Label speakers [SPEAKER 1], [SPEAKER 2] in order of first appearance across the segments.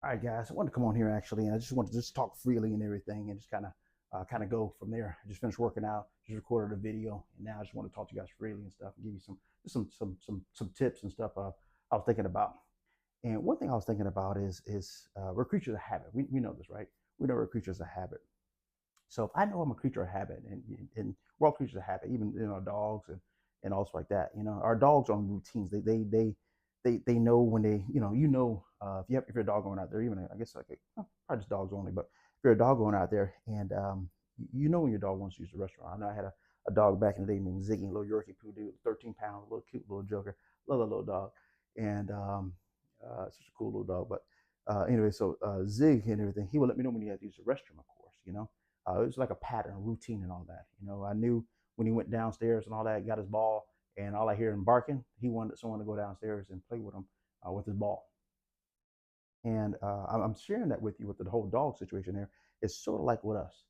[SPEAKER 1] All right, guys. I wanted to come on here actually, and I just wanted to just talk freely and everything, and just kind of go from there. I just finished working out, just recorded a video, and now I just want to talk to you guys freely and stuff, and give you some tips and stuff. I was thinking about, and one thing I was thinking about is we're creatures of habit. We know this, right? We know we're creatures of habit. So if I know I'm a creature of habit, and we're all creatures of habit, even dogs and also like that. Our dogs are on routines. They know when if you're a dog going out there, even I guess like probably just dogs only, but if you're a dog going out there and you know when your dog wants to use the restroom. I know I had a dog back in the day named Ziggy, a little Yorkie poo dude, 13 pounds, little cute little joker, love that little dog, and such a cool little dog. But anyway, so Zig and everything, he would let me know when he had to use the restroom, of course. It was like a pattern, a routine, and all that. I knew when he went downstairs and all that, got his ball, and all I hear him barking, he wanted someone to go downstairs and play with him with his ball. And I'm sharing that with you with the whole dog situation there. It's sort of like with us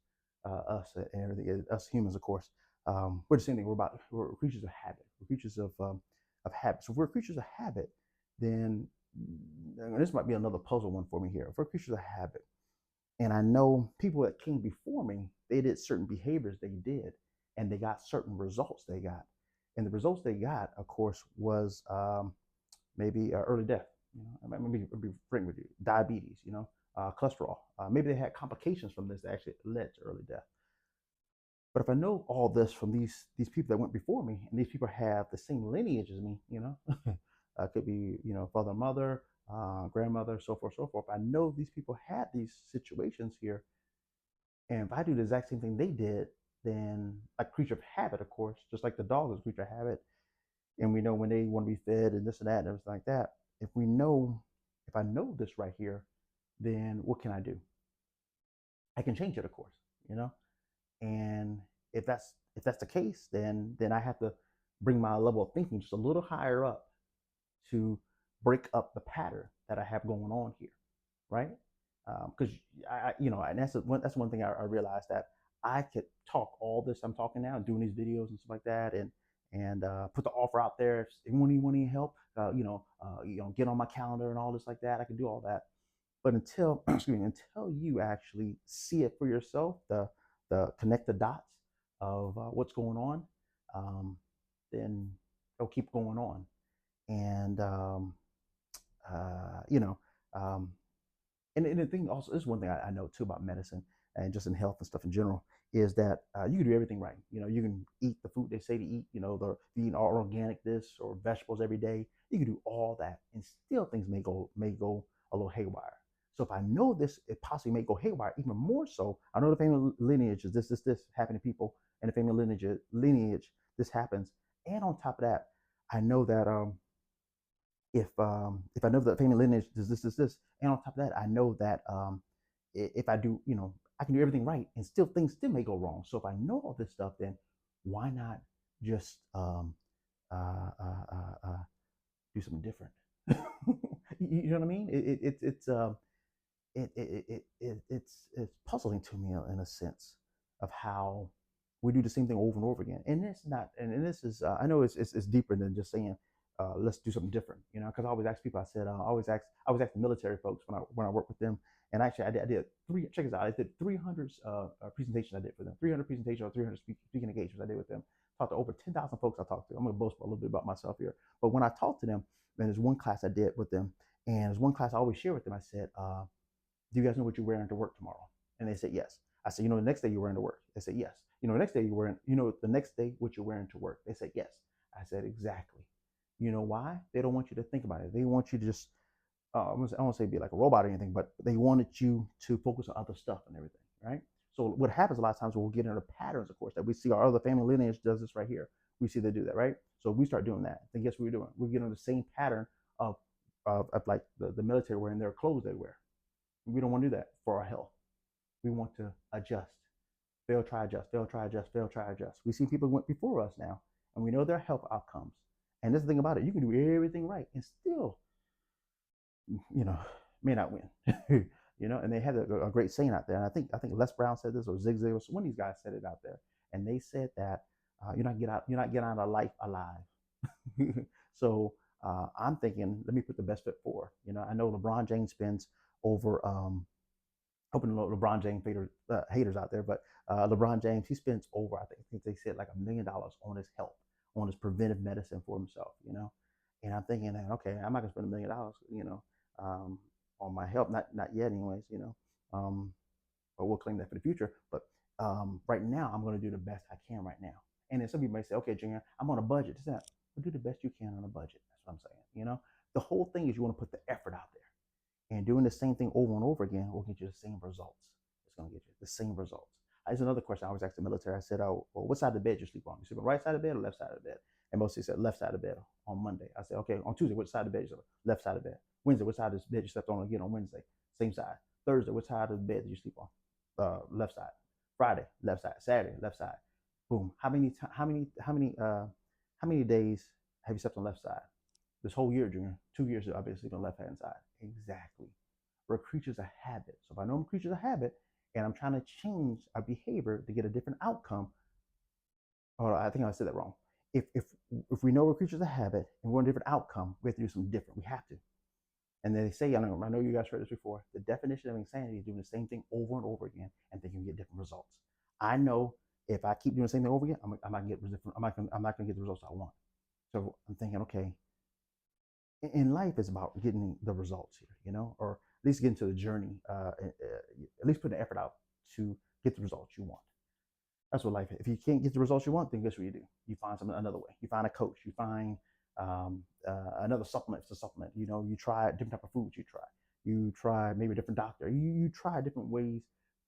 [SPEAKER 1] and everything, us humans, of course. We're the same thing. We're creatures of habit. We're creatures of habit. So if we're creatures of habit, then this might be another puzzle one for me here. If we're creatures of habit, and I know people that came before me, they did certain behaviors they did, and they got certain results they got. And the results they got, of course, was maybe early death. Maybe frank with you, diabetes. Cholesterol. Maybe they had complications from this that actually led to early death. But if I know all this from these people that went before me, and these people have the same lineage as me, could be father, mother, grandmother, so forth, so forth. I know these people had these situations here, and if I do the exact same thing they did, then a creature of habit, of course, just like the dog is a creature of habit, and we know when they want to be fed and this and that and everything like that. If I know this right here, then what can I do? I can change it, of course, you know. And if that's the case, then I have to bring my level of thinking just a little higher up to break up the pattern that I have going on here, right? Because and that's one thing I realized, that I could talk all this I'm talking now, doing these videos and stuff like that, and put the offer out there. If anyone want any help, get on my calendar and all this like that. I can do all that, but until excuse me, until you actually see it for yourself, the connect the dots of what's going on, um, then it'll keep going on. And uh, you know, um, and the thing also, this is one thing I know too about medicine and just in health and stuff in general, is that you can do everything right. You can eat the food they say to eat. The eating all organic this or vegetables every day. You can do all that, and still things may go a little haywire. So if I know this, it possibly may go haywire even more so. I know the family lineage is this happen to people, and the family lineage this happens. And on top of that, I know that if I know that family lineage does this, and on top of that, I know that if I do, I can do everything right, and still things still may go wrong. So if I know all this stuff, then why not just uh, uh, uh, uh, do something different? You know what I mean? It's puzzling to me in a sense of how we do the same thing over and over again. And it's not, and this is, I know it's deeper than just saying, let's do something different, because I always ask people, I said, I always ask the military folks when I work with them. And actually I did check this out. I did 300 presentations I did for them, 300 presentations or 300 speaking engagements I did with them. Talked to over 10,000 folks I talked to. I'm going to boast a little bit about myself here. But when I talked to them, man, there's one class I did with them. And there's one class I always share with them. I said, do you guys know what you're wearing to work tomorrow? And they said, yes. I said, the next day you're wearing to work? They said, yes. The next day the next day what you're wearing to work? They said, yes. I said, exactly. You know why? They don't want you to think about it. They want you to just, I don't want to say be like a robot or anything, but they wanted you to focus on other stuff and everything, right? So what happens a lot of times, we'll get into patterns, of course, that we see our other family lineage does this right here. We see they do that, right? So we start doing that. Then guess what we're doing? We're getting the same pattern of, of like the military wearing their clothes they wear. We don't want to do that for our health. We want to adjust. Fail, try, adjust, fail, try, adjust, fail, try, adjust. We see people who went before us now, and we know their health outcomes. And this is the thing about it, you can do everything right and still, you know, may not win. And they had a great saying out there. And I think Les Brown said this, or Zig Ziglar, one of these guys said it out there. And they said that you're not getting out of life alive. So I'm thinking, let me put the best foot forward. I know LeBron James spends over hoping LeBron James haters out there, but LeBron James, he spends over, I think they said like $1 million on his health, on his preventive medicine for himself, you know. And I'm thinking that, okay, I'm not gonna spend $1 million, you know, on my health, not yet, anyways, you know. But we'll claim that for the future. But right now, I'm gonna do the best I can right now. And then some people may say, okay, Junior, I'm on a budget. This that. Well, do the best you can on a budget. That's what I'm saying. You know, the whole thing is you want to put the effort out there. And doing the same thing over and over again will get you the same results. It's going to get you the same results. There's another question I always ask the military. I said, oh, well, what side of the bed do you sleep on? You sleep on the right side of the bed or left side of the bed? And most of them said left side of the bed on Monday. I said, okay, on Tuesday, which side of the bed? You sleep on? Left side of the bed. Wednesday, which side of the bed you slept on again on Wednesday? Same side. Thursday, which side of the bed did you sleep on? Left side. Friday, left side. Saturday, left side. Boom. How many days have you slept on the left side? This whole year, Junior. 2 years I've been sleeping on the left hand side. Exactly. We're creatures of habit. So if I know I'm creatures of habit and I'm trying to change our behavior to get a different outcome, or I think I said that wrong. If we know we're creatures of habit and we want a different outcome, we have to do something different. We have to. And they say, I know you guys heard this before, the definition of insanity is doing the same thing over and over again and thinking you get different results. I know if I keep doing the same thing over again, I'm not going to get the results I want. So I'm thinking, okay, in life it's about getting the results here, you know, or at least getting to the journey, at least put the effort out to get the results you want. That's what life is. If you can't get the results you want, then guess what you do? You find something another way. You find a coach. You find another supplement. It's a supplement. You know, you try different type of foods. You try maybe a different doctor. You try different ways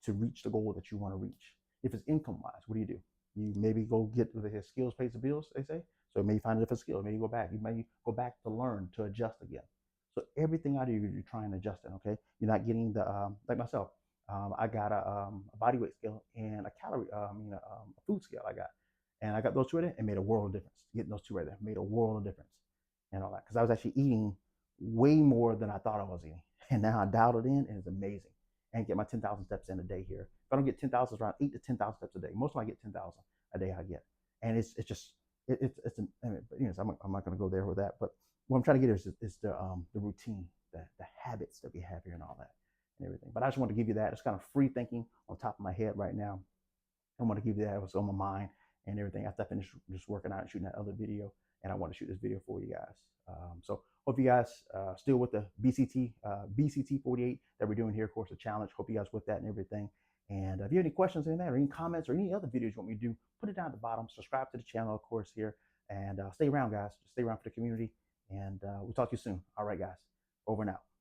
[SPEAKER 1] to reach the goal that you want to reach. If it's income wise, what do? You maybe go get the skills pays the bills, they say. So maybe find a different skill. Maybe you go back. You may go back to learn to adjust again. So everything I do, you're trying to adjust it. Okay, you're not getting the like myself. I got a body weight scale and a calorie, a food scale I got. And I got those two in it and made a world of difference. Getting those two right there made a world of difference and all that. Because I was actually eating way more than I thought I was eating. And now I dialed it in and it's amazing. And get my 10,000 steps in a day here. If I don't get 10,000, around 8 to 10,000 steps a day. Most of them I get 10,000 a day I get. And it's just, I'm not going to go there with that. But what I'm trying to get is the routine, the habits that we have here and all that. And everything. But I just want to give you that. It's kind of free thinking on top of my head right now. I want to give you that. It was on my mind and everything. After I finished just working out and shooting that other video, and I want to shoot this video for you guys. So hope you guys still with the BCT 48 that we're doing here. Of course, the challenge. Hope you guys with that and everything. And if you have any questions in that, or any comments, or any other videos you want me to do, put it down at the bottom. Subscribe to the channel, of course, here, and stay around, guys. Stay around for the community. And we'll talk to you soon. All right, guys. Over and out.